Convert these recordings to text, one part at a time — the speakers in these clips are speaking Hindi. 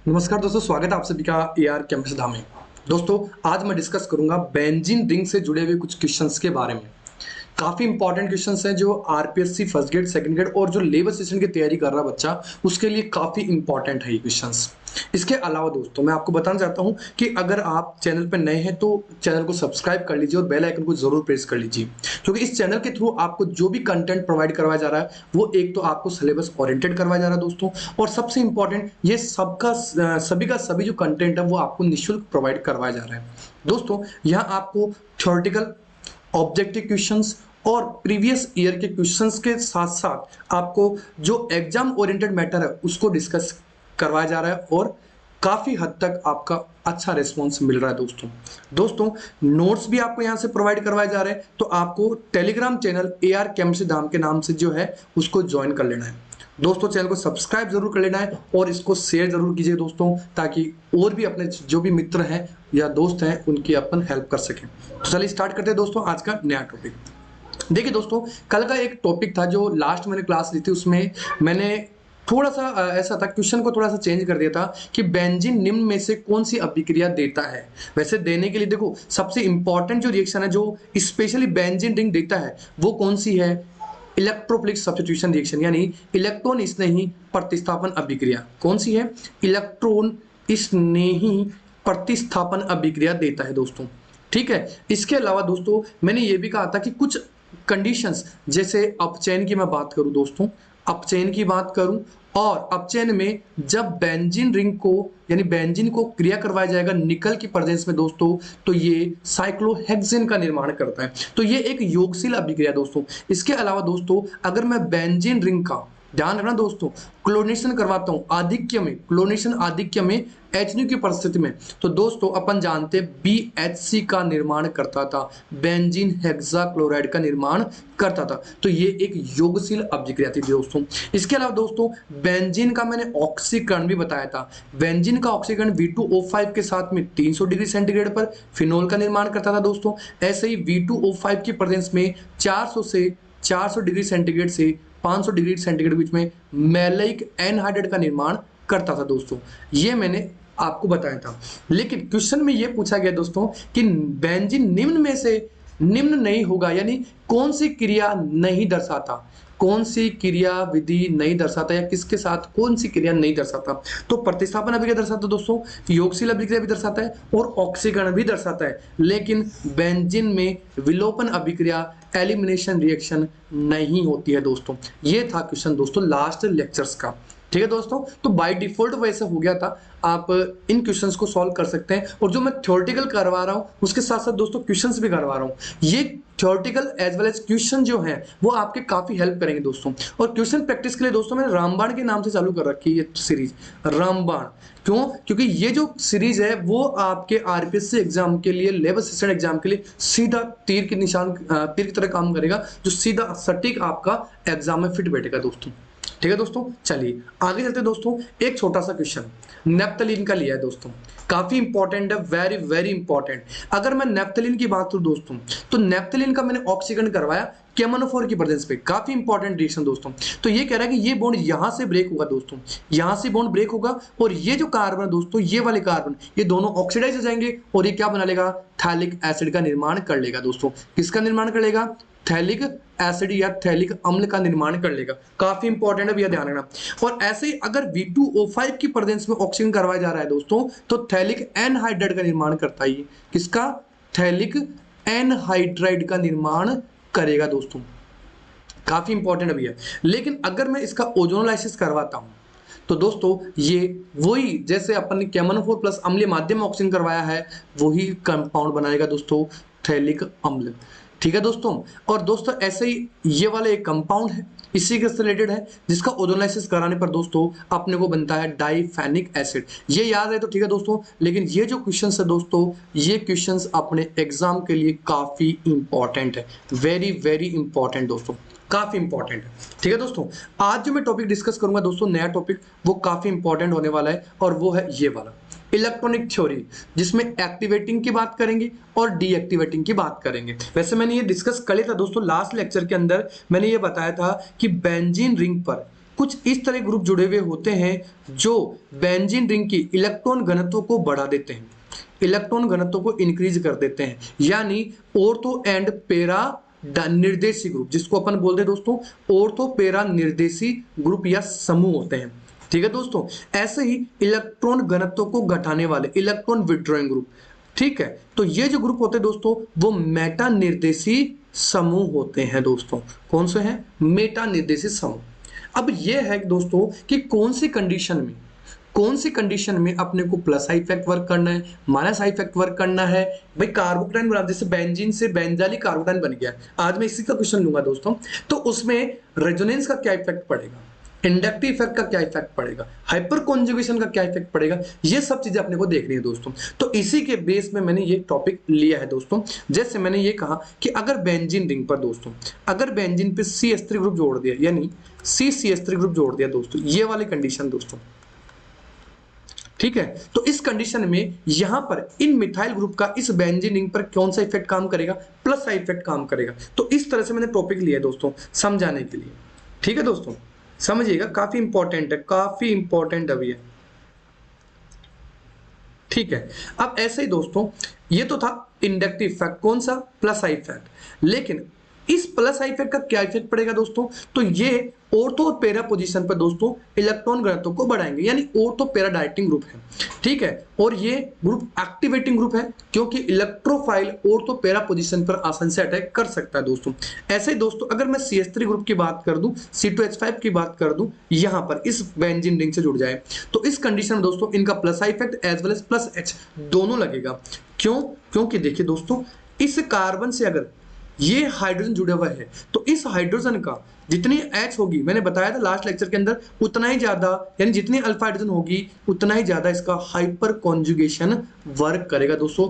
नमस्कार दोस्तों, स्वागत है आप सभी का एआर कैंपस धाम में। दोस्तों, आज मैं डिस्कस करूंगा बेंजीन रिंग से जुड़े हुए कुछ क्वेश्चंस के बारे में। काफी इंपॉर्टेंट क्वेश्चंस हैं जो RPSC first grade, second grade और जो लेबर सेशन की तैयारी कर रहा बच्चा उसके लिए काफी इंपॉर्टेंट है ये क्वेश्चंस। इसके अलावा दोस्तों मैं आपको बताना चाहता हूं कि अगर आप चैनल पर नए हैं तो चैनल को सब्सक्राइब कर लीजिए और बेल आइकन को जरूर प्रेस कर लीजिए, क्योंकि इस चैनल के थ्रू आपको जो भी कंटेंट प्रोवाइड करवाया जा रहा है वो एक तो आपको सिलेबस ओरिएंटेड करवाया जा रहा है दोस्तों, और सबसे इंपॉर्टेंट ये सभी का सभी जो कंटेंट है वो आपको निःशुल्क प्रोवाइड करवाया जा रहा है दोस्तों। यहाँ आपको थ्योरेटिकल, ऑब्जेक्टिव क्वेश्चंस और प्रीवियस ईयर के क्वेश्चंस के साथ साथ आपको जो एग्जाम ओरिएंटेड मैटर है उसको डिस्कस करवाया जा रहा है और काफी हद तक आपका अच्छा रिस्पॉन्स मिल रहा है दोस्तों नोट्स भी आपको यहां से प्रोवाइड करवाए जा रहे हैं, तो आपको टेलीग्राम चैनल एआर कैंपस धाम के नाम से जो है उसको ज्वाइन कर लेना है दोस्तों। चैनल को सब्सक्राइब जरूर कर लेना है और इसको शेयर जरूर कीजिए दोस्तों, ताकि और भी अपने जो भी मित्र हैं या दोस्त हैं उनकी अपन हेल्प कर सकें। तो चलिए स्टार्ट करते हैं दोस्तों आज का नया टॉपिक। देखिए दोस्तों, कल का एक टॉपिक था जो लास्ट मैंने क्लास ली थी, उसमें मैंने थोड़ा सा ऐसा था, क्वेश्चन को थोड़ा सा चेंज कर दिया था कि बेंजीन निम्न में से कौन सी अभिक्रिया देता है। वैसे देने के लिए देखो सबसे इंपॉर्टेंट जो रिएक्शन है जो स्पेशली बेंजीन रिंग देता है वो कौन सी है, इलेक्ट्रोफिलिक सब्स्टिट्यूशन रिएक्शन, यानी इलेक्ट्रॉन स्नेही प्रतिस्थापन अभिक्रिया। कौन सी है? इलेक्ट्रॉन स्नेही प्रतिस्थापन अभिक्रिया देता है दोस्तों, ठीक है। इसके अलावा दोस्तों मैंने ये भी कहा था कि कुछ कंडीशंस, जैसे अपचयन की मैं बात करूं दोस्तों, अपचयन की बात करूं और अपचयन में जब बेंजीन रिंग को यानी बेंजीन को क्रिया करवाया जाएगा निकल की प्रेजेंस में दोस्तों, तो ये साइक्लोहेक्सेन का निर्माण करता है। तो ये एक योगशील अभिक्रिया दोस्तों। इसके अलावा दोस्तों अगर मैं बेंजीन रिंग का ध्यान रखना दोस्तों, क्लोरीनेशन करवाता हूं आधिक्य में, क्लोरीनेशन आधिक्य में HNO की परिस्थिति में, तो दोस्तों अपन जानते हैं BHC का निर्माण करता था, बेंजीन हेक्साक्लोराइड का निर्माण करता था। तो ये एक योगशील अभिक्रिया थी दोस्तों। इसके अलावा दोस्तों बेंजीन का मैंने ऑक्सीकरण भी बताया था। बेंजीन का ऑक्सीकरण V2O5 के साथ में 300 डिग्री सेंटीग्रेड पर फिनोल का निर्माण करता था दोस्तों। ऐसे ही V2O5 की प्रेजेंस में 400 डिग्री सेंटीग्रेड से 500 डिग्री सेंटीग्रेड बीच में मैलेइक एनहाइड्राइड का निर्माण करता था दोस्तों। ये मैंने आपको बताया था। लेकिन क्वेश्चन में ये पूछा गया दोस्तों कि बेंजीन निम्न में से निम्न नहीं होगा, यानी कौन सी क्रिया नहीं दर्शाता, कौन सी क्रिया विधि नहीं दर्शाता या किसके साथ कौन सी क्रिया नहीं दर्शाता। तो प्रतिस्थापन अभिक्रिया दर्शाता दोस्तों, योगशील अभिक्रिया भी दर्शाता है और ऑक्सीकरण भी दर्शाता है, लेकिन बेंजीन में विलोपन अभिक्रिया एलिमिनेशन रिएक्शन नहीं होती है दोस्तों। ये था क्वेश्चन दोस्तों लास्ट लेक्चर्स का, ठीक है दोस्तों। तो बाय डिफॉल्ट वैसे हो गया था, आप इन क्वेश्चंस को सॉल्व कर सकते हैं, और जो मैं थ्योरेटिकल करवा रहा हूं उसके साथ साथ दोस्तों क्वेश्चंस भी करवा रहा हूं। ये theoretical as well as question जो हैं वो आपके काफी हेल्प करेंगे दोस्तों। और क्वेश्चन प्रैक्टिस के लिए दोस्तों मैंने रामबाण के नाम से चालू कर रखी है ये सीरीज, रामबाण। क्यों? क्योंकि ये जो सीरीज है वो आपके आरपीएससी एग्जाम के लिए, लेबर असिस्टेंट एग्जाम के लिए सीधा तीर की तरह काम करेगा, जो सीधा सटीक आपका एग्जाम में फिट बैठेगा दोस्तों, ठीक है दोस्तों। चलिए आगे चलते दोस्तों। एक छोटा सा क्वेश्चन नेप्थलीन का लिया है दोस्तों, काफी इंपॉर्टेंट है, वेरी वेरी इंपॉर्टेंट। अगर मैं नेप्थलीन की बात करूं दोस्तों, तो नेप्थलीन का मैंने ऑक्सीकरण करवाया केमनोफोर की प्रेजेंस पे, काफी इंपॉर्टेंट रिएक्शन दोस्तों। तो ये कह रहा है कि ये बॉन्ड यहां से ब्रेक होगा दोस्तों, यहां से बॉन्ड ब्रेक होगा और ये जो कार्बन है दोस्तों, ये वाले कार्बन ये दोनों ऑक्सीडाइज हो जाएंगे और ये क्या बना लेगा, थैलिक एसिड का निर्माण कर लेगा दोस्तों। किसका निर्माण कर लेगा? थैलिक एसिड या थैलिक अम्ल का निर्माण कर लेगा। काफी इंपॉर्टेंट है भैया, ध्यान रखना। और ऐसे ही अगर V2O5 की प्रेजेंस में ऑक्सीजन करवाया जा रहा है दोस्तों, तो थैलिक एनहाइड्राइड का निर्माण करता है। किसका? थैलिक एनहाइड्राइड का निर्माण करेगा दोस्तों, काफी इंपॉर्टेंट है भैया। लेकिन अगर मैं इसका ओजोनोलाइसिस करवाता हूं तो दोस्तों ये वही जैसे अपन ने केमनोफोर प्लस अम्लीय माध्यम में ऑक्सीजन करवाया है वही कंपाउंड बनाएगा दोस्तों, थैलिक अम्ल, ठीक है दोस्तों। और दोस्तों ऐसे ही ये वाला एक कंपाउंड है इसी के रिलेटेड है, जिसका ओजोनाइसिस कराने पर दोस्तों अपने को बनता है डाइफेनिक एसिड। ये याद है तो ठीक है दोस्तों। लेकिन ये जो क्वेश्चंस है दोस्तों, ये क्वेश्चंस अपने एग्जाम के लिए काफी इंपॉर्टेंट है, वेरी वेरी इंपॉर्टेंट दोस्तों, काफी इंपॉर्टेंट है, ठीक है दोस्तों। आज जो मैं टॉपिक डिस्कस करूंगा दोस्तों, नया टॉपिक, वो काफी इंपॉर्टेंट होने वाला है और वो है ये वाला इलेक्ट्रॉनिक थ्योरी, जिसमें एक्टिवेटिंग की बात करेंगे और डीएक्टिवेटिंग की बात करेंगे। वैसे मैंने ये डिस्कस कर लिया था दोस्तों लास्ट लेक्चर के अंदर, मैंने ये बताया था कि बेंजीन रिंग पर कुछ इस तरह ग्रुप जुड़े हुए होते हैं जो बेंजीन रिंग की इलेक्ट्रॉन घनत्व को बढ़ा देते हैं, इलेक्ट्रॉन घनत्व को इंक्रीज कर देते हैं, यानी ऑर्थो एंड पैरा निर्देशी ग्रुप, जिसको अपन बोलते हैं दोस्तों ऑर्थो पैरा निर्देशी ग्रुप या समूह होते हैं। ठीक है दोस्तों, ऐसे ही इलेक्ट्रॉन घनत्व को घटाने वाले इलेक्ट्रॉन विड्रॉइंग ग्रुप। ठीक है, तो ये जो ग्रुप होते हैं दोस्तों वो मेटा निर्देशी समूह होते हैं दोस्तों। कौन से हैं? मेटा निर्देशी समूह। अब ये है दोस्तों कि कौन सी कंडीशन में अपने को प्लस आई इफेक्ट वर्क करना है, माइनस आई इफेक्ट वर्क करना है। भाई कार्बोकेटाइन बना, जैसे बेंजीन से बेंजाइल कार्बोकेटाइन बन गया, आज मैं इसी का क्वेश्चन लूंगा दोस्तों। तो उसमें रेजोनेंस का क्या इफेक्ट पड़ेगा, इंडक्टिव इफेक्ट का क्या इफेक्ट पड़ेगा, हाइपर कॉन्जुगेशन का क्या इफेक्ट पड़ेगा, ये सब चीजें अपने को देखनी है दोस्तों। तो इसी के बेस में मैंने ये टॉपिक लिया है दोस्तों। जैसे मैंने ये कहा कि अगर बेंजीन रिंग पर दोस्तों, अगर बेंजीन पे CH3 ग्रुप जोड़ दिया, यानी CCH3 ग्रुप जोड़ दिया दोस्तों, ये वाली कंडीशन दोस्तों। ठीक है, तो इस कंडीशन में यहां पर इन मिथाइल ग्रुप का इस बेंजीन रिंग पर कौन सा इफेक्ट काम करेगा? प्लस आई इफेक्ट काम करेगा। तो इस तरह से मैंने टॉपिक लिया है दोस्तों समझाने के लिए। ठीक है दोस्तों, समझिएगा, काफी इंपॉर्टेंट है, काफी इंपॉर्टेंट अभी है। ठीक है, अब ऐसे ही दोस्तों ये तो था इंडक्टिव इफेक्ट, कौन सा? Plus I effect. लेकिन इस प्लस आई इफेक्ट का क्या इफेक्ट पड़ेगा दोस्तों? तो ये ऑर्थो और पैरा पोजीशन पर दोस्तों इलेक्ट्रॉन घनत्व को बढ़ाएंगे, यानी ऑर्थो पैरा डायरेक्टिंग ग्रुप है। ठीक है, और ये ग्रुप एक्टिवेटिंग ग्रुप है क्योंकि इलेक्ट्रोफाइल ऑर्थो पैरा पोजीशन पर आसानी से अटैक कर सकता है दोस्तों। ऐसे ही दोस्तों अगर मैं CH3 ग्रुप की बात कर दूं, C2H5 की बात कर दूं, यहां पर इस बेंजीन रिंग से जुड़ जाए, तो इस कंडीशन में दोस्तों इनका plus I effect as well as plus H दोनों लगेगा। क्यों? क्योंकि देखिए दोस्तों, इस कार्बन से अगर ये हाइड्रोजन जुड़ा हुआ है तो इस हाइड्रोजन का जितनी H होगी, मैंने बताया था लास्ट लेक्चर के अंदर, उतना ही ज्यादा, यानी जितनी अल्फा हाइड्रोजन होगी उतना ही ज्यादा इसका हाइपर कॉन्जुगेशन वर्क करेगा दोस्तों,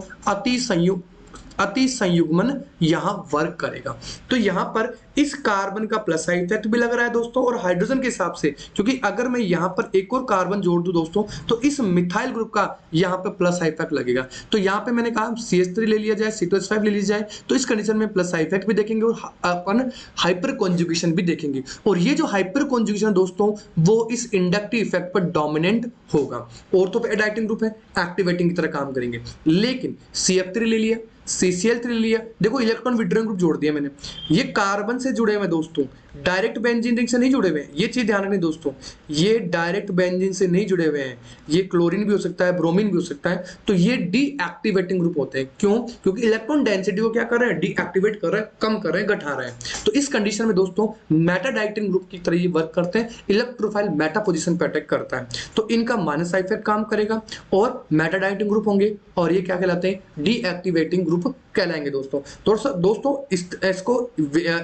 अति संयुग्मन यहां वर्क करेगा। तो यहां पर इस कार्बन का प्लस आई इफेक्ट भी लग रहा है दोस्तों, और हाइड्रोजन के हिसाब से, क्योंकि अगर मैं यहां पर एक और कार्बन जोड़ दूं दोस्तों तो इस मिथाइल ग्रुप का यहां पर प्लस आई इफेक्ट लगेगा। तो यहां पे मैंने कहा CH3 ले लिया जाए, C2H5 ले लिया जाए, तो इस कंडीशन में प्लस आई इफेक्ट भी देखेंगे और अपन हाइपर कॉन्जुगेशन भी देखेंगे। और ये जो हाइपर कॉन्जुगेशन दोस्तों वो इस इंडक्टिव इफेक्ट पर डोमिनेंट होगा। ऑर्थो पे डायरेक्टिंग ग्रुप है, एक्टिवेटिंग की तरह काम करेंगे। लेकिन CF3 ले लिया, CCl3 ले लिया, देखो इलेक्ट्रॉन विड्रॉइंग ग्रुप जोड़ दिया मैंने, ये कार्बन से जुड़े हुए दोस्तों, डायरेक्ट बेंजीन रिंग से नहीं जुड़े हुए हैं, ये चीज ध्यान रखनी दोस्तों, ये डायरेक्ट बेंजीन से नहीं जुड़े हुए हैं, ये क्लोरीन भी हो सकता है, ब्रोमीन भी हो सकता है, तो ये डीएक्टिवेटिंग ग्रुप होते हैं। क्यों? क्योंकि इलेक्ट्रॉन डेंसिटी को क्या कर रहे हैं? डीएक्टिवेट कर रहे हैं, कम कर रहे हैं, घटा रहे हैं। तो इस कंडीशन में दोस्तों मेटा डायरेक्टिंग ग्रुप की तरह ये वर्क करते हैं, इलेक्ट्रोफाइल मेटा पोजीशन पर अटैक करता है, तो इनका माइनस आई इफेक्ट काम करेगा और मेटा डायरेक्टिंग ग्रुप होंगे, और ये क्या कहलाते हैं? डीएक्टिवेटिंग ग्रुप कहलाएंगे दोस्तों। तो दोस्तों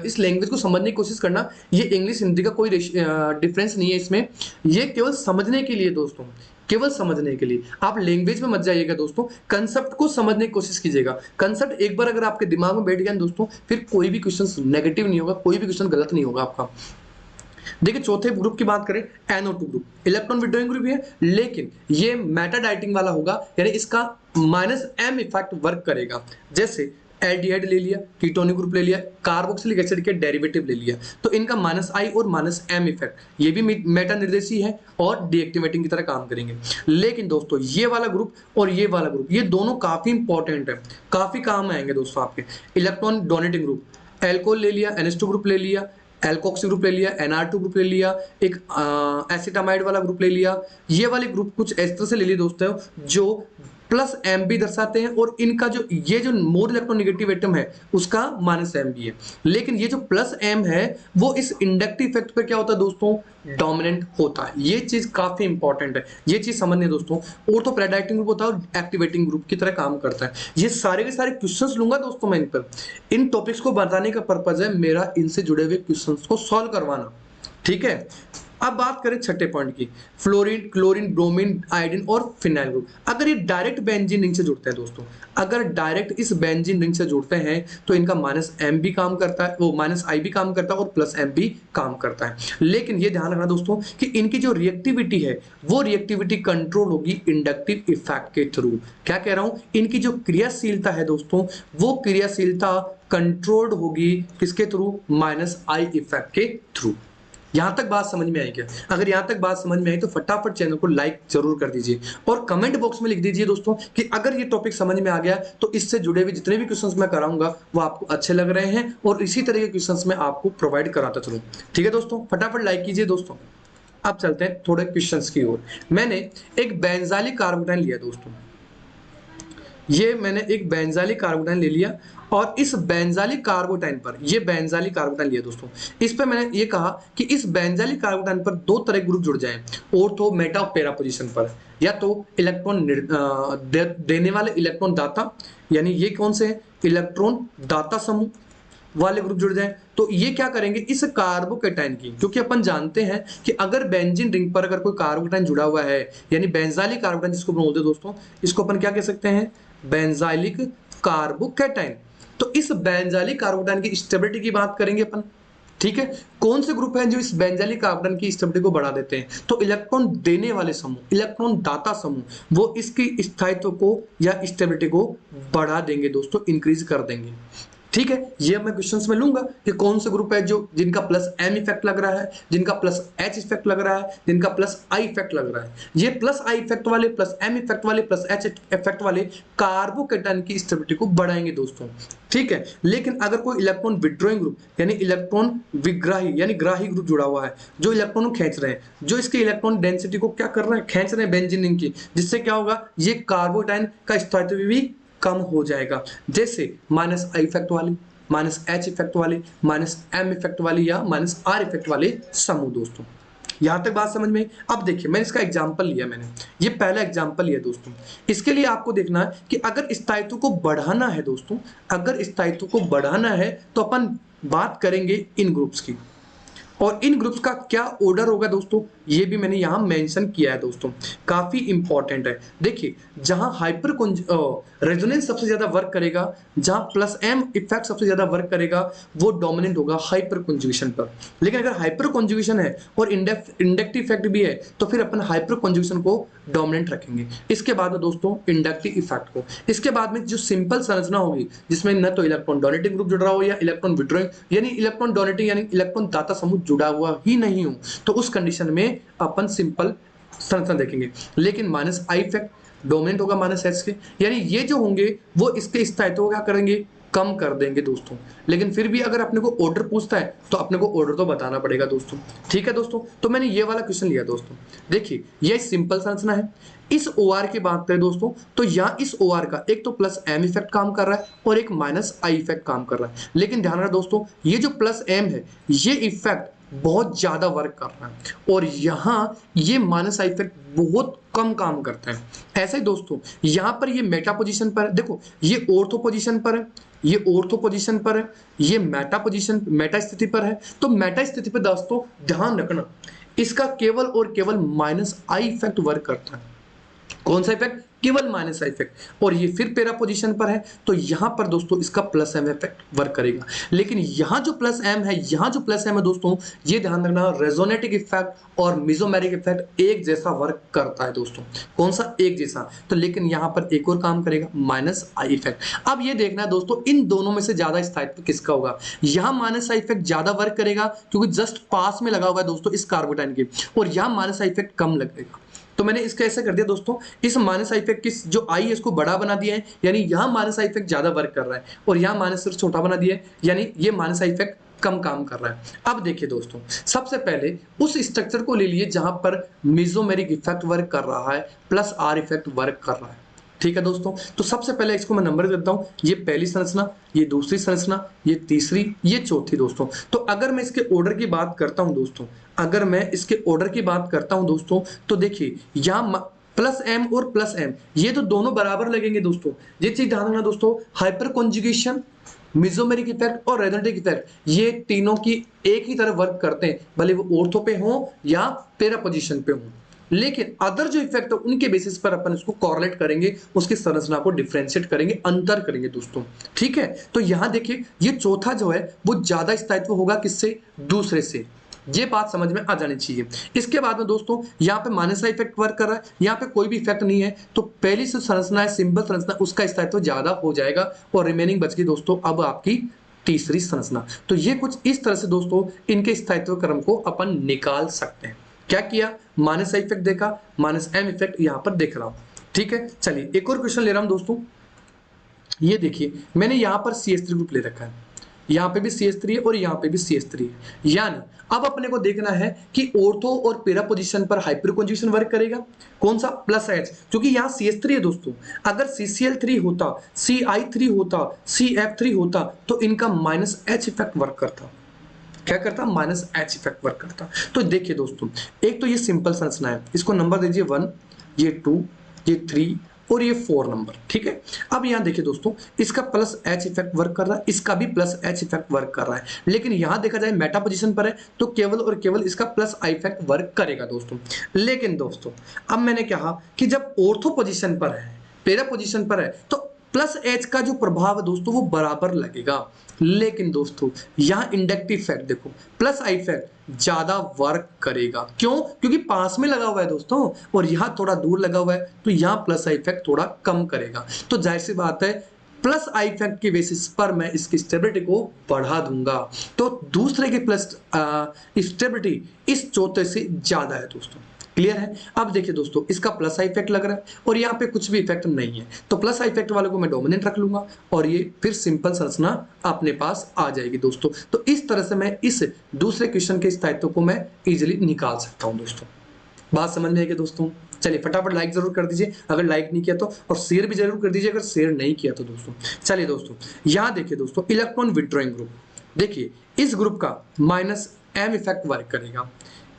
इस लैंग्वेज को समझने की कोशिश करना, ये इंग्लिश हिंदी का कोई डिफरेंस नहीं है इसमें, ये केवल समझने के लिए दोस्तों, केवल समझने के लिए। आप लैंग्वेज में मत जाइएगा दोस्तों, कंसेप्ट को समझने की कोशिश कीजिएगा। कंसेप्ट एक बार अगर आपके दिमाग में बैठ गया दोस्तों, फिर कोई भी क्वेश्चन नेगेटिव नहीं होगा, कोई भी क्वेश्चन गलत नहीं होगा आपका। देखिए चौथे ग्रुप की बात करें, NO2 group electron withdrawing group है, लेकिन ये मेटा डायरेक्टिंग वाला होगा, यानी इसका -M इफेक्ट वर्क करेगा। जैसे एल्डिहाइड ले लिया, कीटोनिक ग्रुप ले लिया, कार्बोक्सिलिक एसिड के डेरिवेटिव ले लिया, तो इनका -I और -M इफेक्ट, ये भी मेटा निर्देशी है और डीएक्टिवेटिंग की तरह काम करेंगे। लेकिन दोस्तों ये वाला ग्रुप और ये वाला ग्रुप, ये दोनों काफी इंपॉर्टेंट है, काफी काम आएंगे दोस्तों आपके। इलेक्ट्रॉन डोनेटिंग ग्रुप, एल्कोहल ले लिया, NH2 ग्रुप ले लिया, एल्कोक्सी ग्रुप ले लिया, NR2 ग्रुप ले लिया, एक एसिटामाइड वाला ग्रुप ले लिया, ये वाले ग्रुप कुछ इस तरह से ले लिए दोस्तों जो +M भी दर्शाते हैं, और इनका जो ये जो मोर इलेक्ट्रोनेगेटिव एटम है उसका -M भी है। लेकिन ये जो +M है वो इस इंडक्टिव इफेक्ट पे क्या होता है दोस्तों? डोमिनेंट होता है। ये चीज काफी इंपॉर्टेंट है, ये चीज समझनी दोस्तों। ऑर्थो प्रेडाक्टिंग ग्रुप होता है और एक्टिवेटिंग ग्रुप की तरह काम करता है। ये सारे के सारे क्वेश्चंस लूंगा दोस्तों मैं इन पर, इन टॉपिक्स को बताने का पर्पज है मेरा इनसे जुड़े हुए क्वेश्चंस को सॉल्व करवाना। ठीक है, अब बात करें छठे पॉइंट की, फ्लोरीन, क्लोरीन, ब्रोमीन, आयोडीन और फिनाइल ग्रुप। अगर ये डायरेक्ट बेंजीन रिंग से जुड़ते हैं दोस्तों, अगर डायरेक्ट इस बेंजीन रिंग से जुड़ते हैं तो इनका -M भी काम करता है, वो -I भी काम करता है और +M भी काम करता है। लेकिन ये ध्यान रखना दोस्तों कि इनकी जो रिएक्टिविटी है वो रिएक्टिविटी कंट्रोल होगी इंडक्टिव इफेक्ट के थ्रू। क्या कह रहा हूं? इनकी जो क्रियाशीलता है दोस्तों वो क्रियाशीलता कंट्रोल्ड होगी किसके थ्रू? -I इफेक्ट के थ्रू। यहां तक बात समझ में आई क्या? अगर यहां तक बात समझ में आई तो फटाफट चैनल को लाइक जरूर कर दीजिए और कमेंट बॉक्स में लिख दीजिए दोस्तों कि अगर ये टॉपिक समझ में आ गया तो इससे जुड़े हुए जितने भी क्वेश्चंस मैं कराऊंगा वो आपको अच्छे लग रहे हैं और इसी तरह के क्वेश्चंस मैं आपको प्रोवाइड कराता चलूं। ठीक है दोस्तों, फटाफट लाइक कीजिए दोस्तों। अब चलते हैं थोड़े क्वेश्चंस की ओर। मैंने एक बेंजाइलिक कार्बोटाइन लिया दोस्तों, ये मैंने एक बेंजाइलिक कार्बोटाइन ले लिया और इस बेंजाइलिक कार्बोटाइन पर, ये बेंजाइलिक कार्बोटाइन लिया दोस्तों, इस पे मैंने ये कहा कि इस बेंजाइलिक कार्बोटाइन पर दो तरह के ग्रुप जुड़ जाएं, ऑर्थो मेटा और पैरा पोजीशन पर, या तो इलेक्ट्रॉन देने वाले इलेक्ट्रॉन दाता, यानी ये कौन से हैं, इलेक्ट्रॉन दाता समूह वाले ग्रुप जुड़ जाएं, तो ये क्या करेंगे इस कार्बोकेटाइन की, क्योंकि अपन जानते हैं कि अगर बेंजीन रिंग पर अगर कोई कार्बोकेटाइन जुड़ा हुआ है, यानी बेंजाइलिक कार्बोकेटाइन जिसको बोलते हैं दोस्तों, इसको अपन क्या कह सकते हैं, बेंजाइलिक कार्बोकेटाइन। तो इस बेंजाइलिक कार्बोकेटाइन की स्टेबिलिटी की बात करेंगे अपन। ठीक है, कौन से ग्रुप हैं जो इस बेंजाइलिक कार्बोकेटाइन की स्टेबिलिटी को बढ़ा देते हैं, तो इलेक्ट्रॉन देने वाले समूह, इलेक्ट्रॉन दाता समूह, वो इसकी स्थायित्व को या स्टेबिलिटी को बढ़ा देंगे दोस्तों, इंक्रीज कर देंगे। ठीक है, ये मैं क्वेश्चंस में लूंगा कि कौन से ग्रुप है जो जिनका प्लस एम इफेक्ट लग रहा है, जिनका प्लस एच इफेक्ट लग रहा है, जिनका प्लस आई इफेक्ट लग रहा है। ये प्लस आई इफेक्ट वाले, प्लस एम इफेक्ट वाले, प्लस एच इफेक्ट वाले कार्बोकेटाइन की स्टेबिलिटी को बढ़ाएंगे दोस्तों। ठीक है, लेकिन अगर कोई इलेक्ट्रॉन विड्रॉइंग ग्रुप यानी इलेक्ट्रॉन विग्राही यानी ग्राही ग्रुप जुड़ा हुआ है, जो इलेक्ट्रॉन को खींच रहे हैं, जो इसके इलेक्ट्रॉन डेंसिटी को क्या कर रहे हैं, खींच रहे हैं बेंजीन रिंग की, जिससे क्या होगा, ये कार्बोटाइन का स्थायित्व भी कम हो जाएगा। जैसे माइनस आई इफेक्ट वाली, माइनस एच इफेक्ट वाले, माइनस एम इफेक्ट वाले या माइनस आर इफेक्ट वाले समूह दोस्तों। यहां तक बात समझ में। अब देखिए मैंने इसका एग्जांपल लिया, मैंने ये पहला एग्जांपल लिया दोस्तों। इसके लिए आपको देखना है कि अगर स्थायित्व को बढ़ाना है दोस्तों, अगर स्थायित्व को बढ़ाना है तो अपन बात करेंगे इन ग्रुप्स की, और इन ग्रुप्स का क्या ऑर्डर होगा दोस्तों, ये भी मैंने यहां मेंशन किया है दोस्तों, काफी इंपॉर्टेंट है। देखिए जहां हाइपर रेजोनेंस सबसे ज्यादा वर्क करेगा, जहां प्लस एम इफेक्ट सबसे ज्यादा वर्क करेगा, वो डोमिनेंट होगा हाइपर कॉन्जुगेशन पर। लेकिन अगर हाइपर कॉन्जुगेशन है और इंडक्टिव इफेक्ट भी है तो फिर अपन हाइपर कॉन्जुगेशन को डोमिनेंट रखेंगे। इसके बाद में दोस्तों इंडक्टिव इफेक्ट को, इसके बाद में जो सिंपल संरचना होगी जिसमें न तो इलेक्ट्रॉन डोनेटिंग ग्रुप जुड़ रहा हो या इलेक्ट्रॉन विड्रॉइंग यानी इलेक्ट्रॉन डोनेटिंग यानी इलेक्ट्रॉन दाता समूह जुड़ा हुआ ही नहीं हो, तो उस कंडीशन में अपन सिंपल संरचना देखेंगे। लेकिन माइनस आई इफेक्ट डोमिनेंट होगा माइनस एच के, यानी ये जो होंगे वो इसके स्थायित्व को क्या करेंगे, कम कर देंगे दोस्तों। लेकिन फिर भी अगर अपने को ऑर्डर पूछता है तो अपने को ऑर्डर तो बताना पड़ेगा दोस्तों। ठीक है दोस्तों, तो मैंने ये वाला क्वेश्चन लिया दोस्तों। देखिए ये सिंपल संरचना है। इस OR की बात करें दोस्तों तो यहाँ इस OR का एक तो प्लस एम इफेक्ट काम कर रहा है और एक माइनस आई इफेक्ट काम कर रहा है। लेकिन ध्यान रखना दोस्तों, ये जो प्लस एम है ये इफेक्ट बहुत ज्यादा वर्क कर रहा है और यहाँ ये माइनस आई इफेक्ट बहुत कम काम करता है। ऐसे ही दोस्तों यहाँ पर ये मेटा पोजीशन पर है, देखो ये ऑर्थो पोजीशन पर है, ये ऑर्थो पोजीशन पर है, ये मेटा स्थिति पर है। तो मेटा स्थिति पर दोस्तों ध्यान रखना इसका केवल और केवल माइनस आई इफेक्ट वर्क करता है। कौन सा इफेक्ट, केवल माइनस आई इफेक्ट। और ये फिर पैरा पोजीशन पर है तो यहां पर दोस्तों इसका प्लस एम इफेक्ट वर्क करेगा। लेकिन यहां जो प्लस एम है, यहां जो प्लस एम है दोस्तों, ये ध्यान रखना रेजोनेटिक इफेक्ट और मेसोमेरिक इफेक्ट एक जैसा वर्क करता है दोस्तों। कौन सा, एक जैसा। तो लेकिन यहां पर एक और काम करेगा, माइनस आई इफेक्ट। अब ये देखना है दोस्तों इन दोनों में से ज्यादा स्थायित्व किसका होगा। यहां माइनस आई इफेक्ट ज्यादा वर्क करेगा क्योंकि जस्ट पास में लगा हुआ है दोस्तों इस कार्बोटाइन के, और यहां माइनस आई इफेक्ट कम लगेगा। तो मैंने इसका ऐसा कर दिया दोस्तों, इस माइनस आई इफेक्ट की जो आई है इसको बड़ा बना दिया है, यानी यहां माइनस आई इफेक्ट ज्यादा वर्क कर रहा है, और यहां माइनस सिर्फ छोटा बना दिया है, यानी ये माइनस आई इफेक्ट कम काम कर रहा है। अब देखिए दोस्तों, सबसे पहले उस स्ट्रक्चर को ले लिए जहां पर मेसोमेरिक इफेक्ट वर्क कर रहा है, प्लस आर इफेक्ट वर्क कर रहा है। ठीक है दोस्तों, तो सबसे पहले इसको मैं नंबर देता हूं, ये पहली संरचना, ये दूसरी संरचना, ये तीसरी, ये चौथी दोस्तों। तो अगर मैं इसके ऑर्डर की बात करता हूं दोस्तों, अगर मैं इसके ऑर्डर की बात करता हूं दोस्तों, तो देखिए यहां प्लस एम और प्लस एम ये तो दोनों बराबर लगेंगे दोस्तों। ये चीज ध्यान रखना दोस्तों, हाइपर कॉन्जुगेशन, मेसोमेरिक इफेक्ट और रेजोनेटिक इफेक्ट ये तीनों की एक ही तरह वर्क करते हैं, भले वो ऑर्थो पे हो या पैरा पोजीशन पे हो। लेकिन अदर जो इफेक्ट है उनके बेसिस पर अपन इसको कॉरलेट करेंगे, उसकी संरचना को डिफरेंशिएट करेंगे, अंतर करेंगे दोस्तों। ठीक है, तो यहां देखिए ये चौथा जो है वो ज्यादा स्थायित्व होगा किससे, दूसरे से। ये बात समझ में आ जानी चाहिए। इसके बाद में दोस्तों यहाँ पे माइनस का इफेक्ट वर्क कर रहा है, यहाँ पे कोई भी इफेक्ट नहीं है, तो पहली जो संरचना है सिंपल संरचना उसका स्थायित्व ज्यादा हो जाएगा और रिमेनिंग बच गई दोस्तों अब आपकी तीसरी संरचना। तो ये कुछ इस तरह से दोस्तों इनके स्थायित्व क्रम को अपन निकाल सकते हैं। क्या किया, माइनस आई इफेक्ट देखा, माइनस एम इफेक्ट यहां पर देख रहा हूं। ठीक है, चलिए एक और क्वेश्चन ले रहा हूं दोस्तों। ये देखिए मैंने यहां पर CH3 ग्रुप ले रखा है, यहां पे भी CH3 है और यहां पे भी CH3 है। यानी अब अपने को देखना है कि ऑर्थो और पैरा पोजीशन पर हाइपर कंजुगेशन वर्क करेगा, कौन सा, प्लस H, क्योंकि यहां CH3 है दोस्तों। अगर CCl3 होता, CI3 होता, CF3 होता तो इनका माइनस H इफेक्ट वर्क करता। क्या करता, माइनस H इफेक्ट वर्क करता। तो देखिए दोस्तों, एक तो ये सिंपल संरचना है, इसको नंबर दीजिए 1, ये 2, ये 3 और ये 4 नंबर। ठीक है, अब यहां देखिए दोस्तों, इसका प्लस H इफेक्ट वर्क कर रहा है, इसका भी प्लस H इफेक्ट वर्क कर रहा है, लेकिन यहां देखा जाए मेटा पोजीशन पर है तो केवल और केवल इसका प्लस I इफेक्ट वर्क करेगा दोस्तों। लेकिन दोस्तों अब मैंने कहा कि जब ऑर्थो पोजीशन पर है, पैरा पोजीशन पर है, तो प्लस H का जो प्रभाव है दोस्तों वो बराबर लगेगा। लेकिन दोस्तों यहां इंडक्टिव इफेक्ट देखो, प्लस आई इफेक्ट ज्यादा वर्क करेगा। क्यों, क्योंकि पास में लगा हुआ है दोस्तों और यहां थोड़ा दूर लगा हुआ है, तो यहां प्लस आई इफेक्ट थोड़ा कम करेगा। तो जाहिर सी बात है प्लस आई इफेक्ट के बेसिस पर मैं इसकी स्टेबिलिटी को बढ़ा दूंगा। तो दूसरे की प्लस स्टेबिलिटी इस चौथे से ज्यादा है दोस्तों। क्लियर है। अब देखिए दोस्तों, इसका प्लस आई इफेक्ट लग रहा है और यहाँ पे कुछ भी इफेक्ट नहीं है, तो प्लस आई इफेक्ट वाले को मैं डोमिनेंट रख लूंगा और ये फिर सिंपल संरचना अपने पास आ जाएगी दोस्तों। तो इस तरह से मैं इस दूसरे क्वेश्चन के स्थायित्व को मैं इजिली निकाल सकता हूं दोस्तों। बात समझ में आई दोस्तों। चलिए फटाफट लाइक जरूर कर दीजिए अगर लाइक नहीं किया तो, और शेयर भी जरूर कर दीजिए अगर शेयर नहीं किया तो दोस्तों। चलिए दोस्तों, यहां देखिए दोस्तों, इलेक्ट्रॉन विड्रॉइंग ग्रुप, देखिए इस ग्रुप का माइनस एम इफेक्ट वर्क करेगा,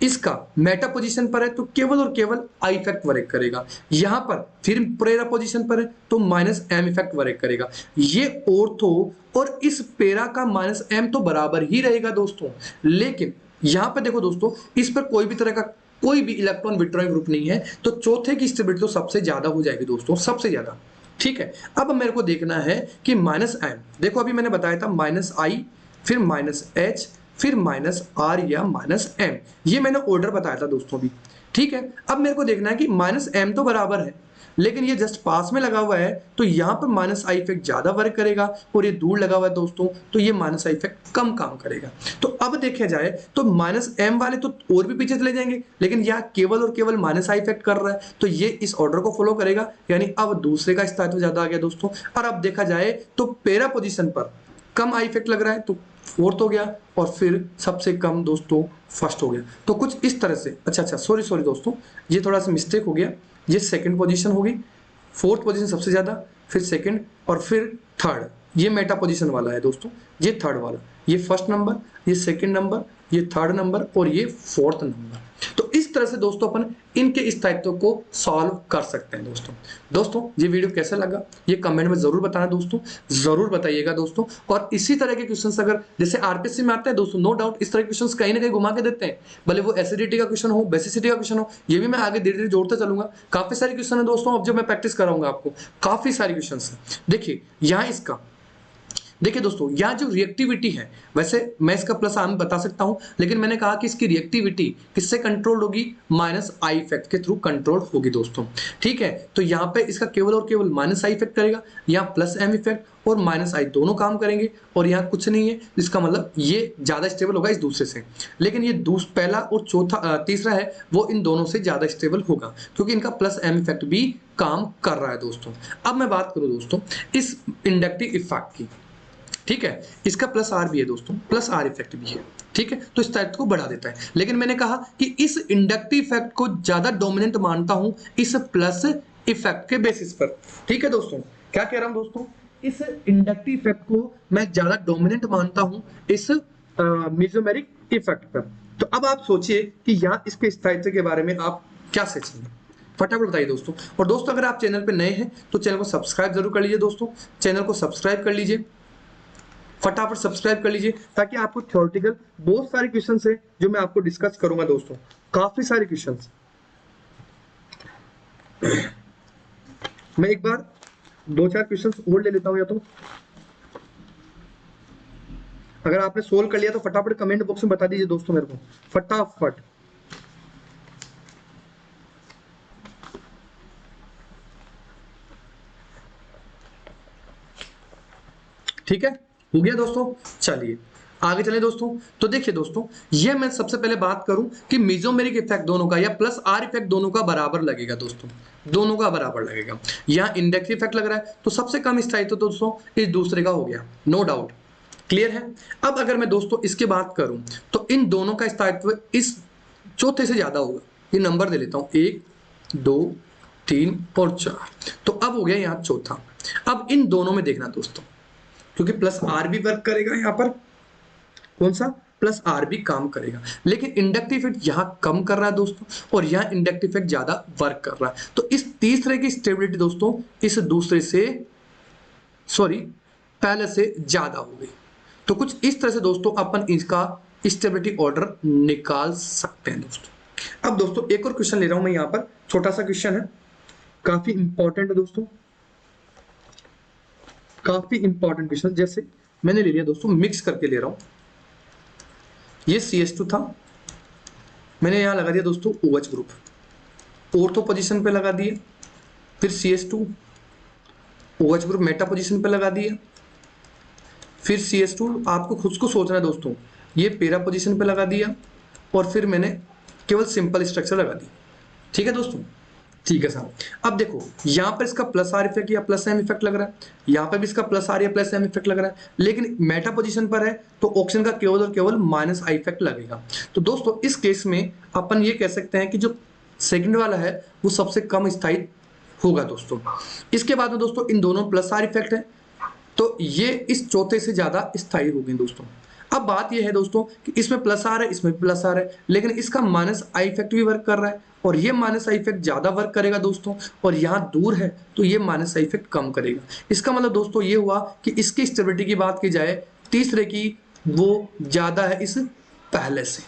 इसका मेटा पोजीशन पर है तो केवल और केवल आई इफेक्ट वर्क करेगा, यहां पर फिर पेरा पोजीशन पर है तो माइनस एम इफेक्ट वर्क करेगा। ये ऑर्थो और इस पेरा का माइनस एम तो बराबर ही रहेगा दोस्तों, लेकिन यहां पर देखो दोस्तों, इस पर कोई भी तरह का कोई भी इलेक्ट्रॉन विड्रॉइंग ग्रुप नहीं है, तो चौथे की स्टेबिलिटी तो सबसे ज्यादा हो जाएगी दोस्तों, सबसे ज्यादा। ठीक है, अब मेरे को देखना है कि माइनस एम, देखो अभी मैंने बताया था माइनस आई, फिर माइनस एच, फिर माइनस आर या माइनस एम, ये मैंने ऑर्डर बताया था दोस्तों भी। ठीक है, अब मेरे को देखना है कि माइनस एम तो बराबर है, लेकिन ये जस्ट पास में लगा हुआ है तो यहां पर माइनस आई इफेक्ट ज्यादा वर्क करेगा, और ये दूर लगा हुआ है दोस्तों तो ये माइनस आई इफेक्ट कम काम करेगा। तो अब देखा जाए तो माइनस एम वाले तो और भी पीछे चले जाएंगे, लेकिन यहाँ केवल और केवल माइनस आई इफेक्ट कर रहा है तो ये इस ऑर्डर को फॉलो करेगा, यानी अब दूसरे का स्थायित्व ज्यादा आ गया दोस्तों। और अब देखा जाए तो पैरा पोजीशन पर कम आई इफेक्ट लग रहा है तो फोर्थ हो गया, और फिर सबसे कम दोस्तों फर्स्ट हो गया। तो कुछ इस तरह से, अच्छा सॉरी दोस्तों, ये थोड़ा सा मिस्टेक हो गया, ये सेकंड पोजीशन होगी, फोर्थ पोजीशन सबसे ज्यादा, फिर सेकंड और फिर थर्ड, ये मेटा पोजीशन वाला है दोस्तों, ये थर्ड वाला, ये फर्स्ट नंबर, ये सेकंड नंबर, ये थर्ड नंबर और ये फोर्थ नंबर। तो इस तरह से दोस्तों अपन इनके स्थायित्व को सॉल्व कर सकते हैं दोस्तों ये वीडियो कैसा लगा ये कमेंट में जरूर बताना दोस्तों, जरूर बताइएगा दोस्तों। और इसी तरह के क्वेश्चंस अगर जैसे आरपीएससी में आते हैं दोस्तों, नो डाउट इस तरह के क्वेश्चंस कहीं ना कहीं घुमा के देते हैं, भले वो एसिडिटी का क्वेश्चन हो, बेसिसिटी का क्वेश्चन हो, ये भी मैं आगे धीरे धीरे जोड़ता चलूंगा। काफी सारे क्वेश्चन है दोस्तों, अब जब मैं प्रैक्टिस कराऊंगा आपको काफी सारे क्वेश्चन है। देखिए यहाँ इसका, देखिए दोस्तों यहाँ जो रिएक्टिविटी है, वैसे मैं इसका प्लस आम बता सकता हूं, लेकिन मैंने कहा कि इसकी रिएक्टिविटी किससे कंट्रोल होगी, माइनस आई इफेक्ट के थ्रू कंट्रोल होगी दोस्तों। ठीक है, तो यहाँ पे इसका केवल और केवल माइनस आई इफेक्ट करेगा, यहाँ प्लस एम इफेक्ट और माइनस आई दोनों काम करेंगे, और यहाँ कुछ नहीं है, इसका मतलब ये ज्यादा स्टेबल होगा इस दूसरे से। लेकिन ये पहला और चौथा तीसरा है वो इन दोनों से ज्यादा स्टेबल होगा, क्योंकि इनका प्लस एम इफेक्ट भी काम कर रहा है दोस्तों। अब मैं बात करूं दोस्तों इस इंडक्टिव इफेक्ट की, ठीक है, इसका प्लस आर भी है दोस्तों, प्लस आर इफेक्ट भी है। ठीक है, तो इस टाइप को बढ़ा देता है, लेकिन मैंने कहा कि इस इंडक्टिव इफेक्ट को ज्यादा डोमिनेंट मानता हूं इस प्लस इफेक्ट के बेसिस पर। ठीक है दोस्तों, क्या कह रहा हूं दोस्तों, इस इंडक्टिव इफेक्ट को मैं ज्यादा डोमिनेंट मानता हूं इस मेसोमेरिक इफेक्ट पर। तो अब आप सोचिए कि यहाँ इसके स्थायित्व के बारे में आप क्या सोचेंगे, फटाफट बताइए दोस्तों। और दोस्तों अगर आप चैनल पे नए हैं तो चैनल को सब्सक्राइब जरूर कर लीजिए दोस्तों, चैनल को सब्सक्राइब कर लीजिए, फटाफट सब्सक्राइब कर लीजिए, ताकि आपको थ्योरेटिकल बहुत सारे क्वेश्चंस हैं जो मैं आपको डिस्कस करूंगा दोस्तों, काफी सारे क्वेश्चंस। मैं एक बार दो चार क्वेश्चंस और ले लेता हूं, या तो अगर आपने सोल्व कर लिया तो फटाफट कमेंट बॉक्स में बता दीजिए दोस्तों मेरे को, फटाफट। ठीक है, हो गया दोस्तों। चलिए आगे चले दोस्तों। तो देखिए दोस्तों, ये मैं सबसे पहले बात करूं कि मेसोमेरिक इफेक्ट दोनों का या प्लस आर इफेक्ट दोनों का बराबर लगेगा दोस्तों, दोनों का बराबर लगेगा। यहाँ इंडेक्स इफेक्ट लग रहा है तो सबसे कम स्थायित्व तो दोस्तों इस दूसरे का हो गया, नो डाउट, क्लियर है। अब अगर मैं दोस्तों इसकी बात करूं तो इन दोनों का स्थायित्व इस चौथे से ज्यादा होगा। ये नंबर दे लेता हूं, 1 2 3 और 4। तो अब हो गया यहाँ चौथा। अब इन दोनों में देखना दोस्तों, क्योंकि प्लस आर भी वर्क करेगा यहाँ पर, कौन सा, प्लस आर भी काम करेगा, लेकिन इंडक्टिव इफेक्ट यहां कम कर रहा है दोस्तों और यहां इंडक्टिव इफेक्ट ज्यादा वर्क कर रहा है। तो इस तीसरे की स्टेबिलिटी दोस्तों इस दूसरे से, सॉरी, पहले से ज्यादा हो गई। तो कुछ इस तरह से दोस्तों अपन इसका स्टेबिलिटी ऑर्डर निकाल सकते हैं दोस्तों। अब दोस्तों एक और क्वेश्चन ले रहा हूं मैं, यहां पर छोटा सा क्वेश्चन है, काफी इंपॉर्टेंट है दोस्तों, काफी इंपॉर्टेंट क्वेश्चन। जैसे मैंने ले लिया दोस्तों, मिक्स करके ले रहा हूं, ये CH2 था, मैंने यहां लगा दिया दोस्तों OH ग्रुप, ऑर्थो पोजीशन पे लगा दिए, फिर CH2 OH group Meta position पे लगा दिया, फिर CH2 आपको खुद को सोचना है दोस्तों, ये पेरा पोजीशन पे लगा दिया, और फिर मैंने केवल सिंपल स्ट्रक्चर लगा दी। ठीक है दोस्तों, ठीक है साहब। अब देखो यहाँ पर इसका प्लस आर इफेक्ट या प्लस एम इफेक्ट लग रहा है, यहाँ पर भी इसका प्लस आर या प्लस एम इफेक्ट लग रहा है, लेकिन मेटा पोजीशन पर है तो ऑक्सीजन का केवल और केवल माइनस आई इफेक्ट लगेगा। तो दोस्तों इस केस में अपन ये कह सकते हैं कि जो सेकंड वाला है वो सबसे कम स्थायी होगा दोस्तों। इसके बाद में दोस्तों इन दोनों प्लस आर इफेक्ट है तो ये इस चौथे से ज्यादा स्थायी होगी दोस्तों। अब बात यह है दोस्तों कि इसमें प्लस आ रहा है, इसमें प्लस आ रहा है, लेकिन इसका माइनस आई इफेक्ट भी वर्क कर रहा है और ये माइनस आई इफेक्ट ज्यादा वर्क करेगा दोस्तों, और यहाँ दूर है तो ये माइनस आई इफेक्ट कम करेगा। इसका मतलब दोस्तों ये हुआ कि इसकी स्टेबिलिटी की बात की जाए तीसरे की, वो ज्यादा है इस पहले से।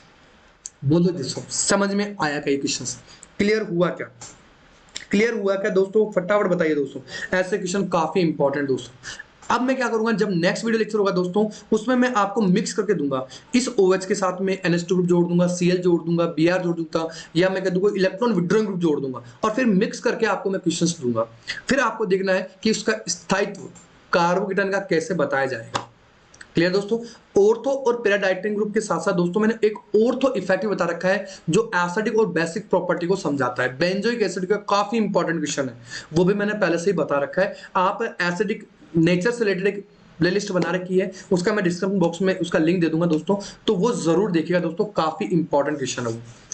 बोलो दोस्तों समझ में आया क्या? क्वेश्चन क्लियर हुआ क्या? क्लियर हुआ क्या दोस्तों? फटाफट बताइए दोस्तों, ऐसे क्वेश्चन काफी इंपॉर्टेंट दोस्तों। अब मैं क्या करूंगा, जब नेक्स्ट वीडियो लेक्चर होगा दोस्तों उसमें मैं आपको मिक्स करके दूंगा, इस OH के साथ में NH2 ग्रुप जोड़ दूंगा, Cl जोड़ दूंगा, Br जोड़ दूंगा, या मैं कह दूंगा इलेक्ट्रॉन विड्रॉइंग ग्रुप जोड़ दूंगा, और फिर मिक्स करके आपको मैं क्वेश्चंस दूंगा। फिर आपको देखना है कि उसका स्थायित्व कार्बोकेटन का कैसे बताया जाएगा। क्लियर दोस्तों? ऑर्थो और पैराडाइट्रिन ग्रुप के साथ साथ दोस्तों मैंने एक ऑर्थो इफेक्ट भी बता रखा है जो एसिडिक और बेसिक प्रॉपर्टी को समझाता है। बेंजोइक एसिड का काफी इंपॉर्टेंट क्वेश्चन है, वो भी मैंने पहले से ही बता रखा है। आप एसिडिक नेचर से रिलेटेड एक प्लेलिस्ट बना रखी है, उसका मैं डिस्क्रिप्शन बॉक्स में उसका लिंक दे दूंगा दोस्तों, तो वो जरूर देखिएगा दोस्तों, काफी इंपॉर्टेंट क्वेश्चन है वो।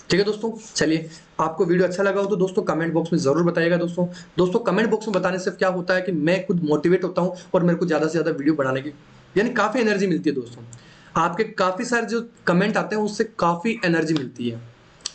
ठीक है दोस्तों, चलिए आपको वीडियो अच्छा लगा हो तो दोस्तों कमेंट बॉक्स में जरूर बताइएगा दोस्तों। दोस्तों कमेंट बॉक्स में बताने से क्या होता है कि मैं खुद मोटिवेट होता हूं और मेरे को ज्यादा से ज्यादा वीडियो बनाने की यानी काफी एनर्जी मिलती है दोस्तों। आपके काफी सारे जो कमेंट आते हैं उससे काफी एनर्जी मिलती है,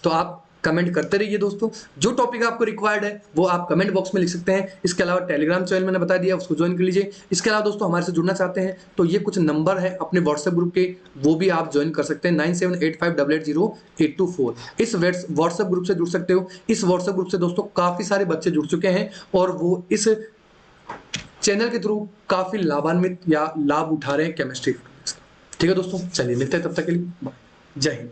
तो आप कमेंट करते रहिए दोस्तों। जो टॉपिक आपको रिक्वायर्ड है वो आप कमेंट बॉक्स में लिख सकते हैं। इसके अलावा टेलीग्राम चैनल मैंने बता दिया, उसको ज्वाइन कर लीजिए। इसके अलावा दोस्तों हमारे से जुड़ना चाहते हैं तो ये कुछ नंबर है अपने व्हाट्सएप ग्रुप के, वो भी आप ज्वाइन कर सकते हैं, 9785880824। इस व्हाट्सएप ग्रुप से जुड़ सकते हो। इस व्हाट्सएप ग्रुप से दोस्तों काफी सारे बच्चे जुड़ चुके हैं और वो इस चैनल के थ्रू काफी लाभान्वित या लाभ उठा रहे हैं केमिस्ट्री। ठीक है दोस्तों, चलिए मिलते हैं तब तक के लिए, जय हिंद।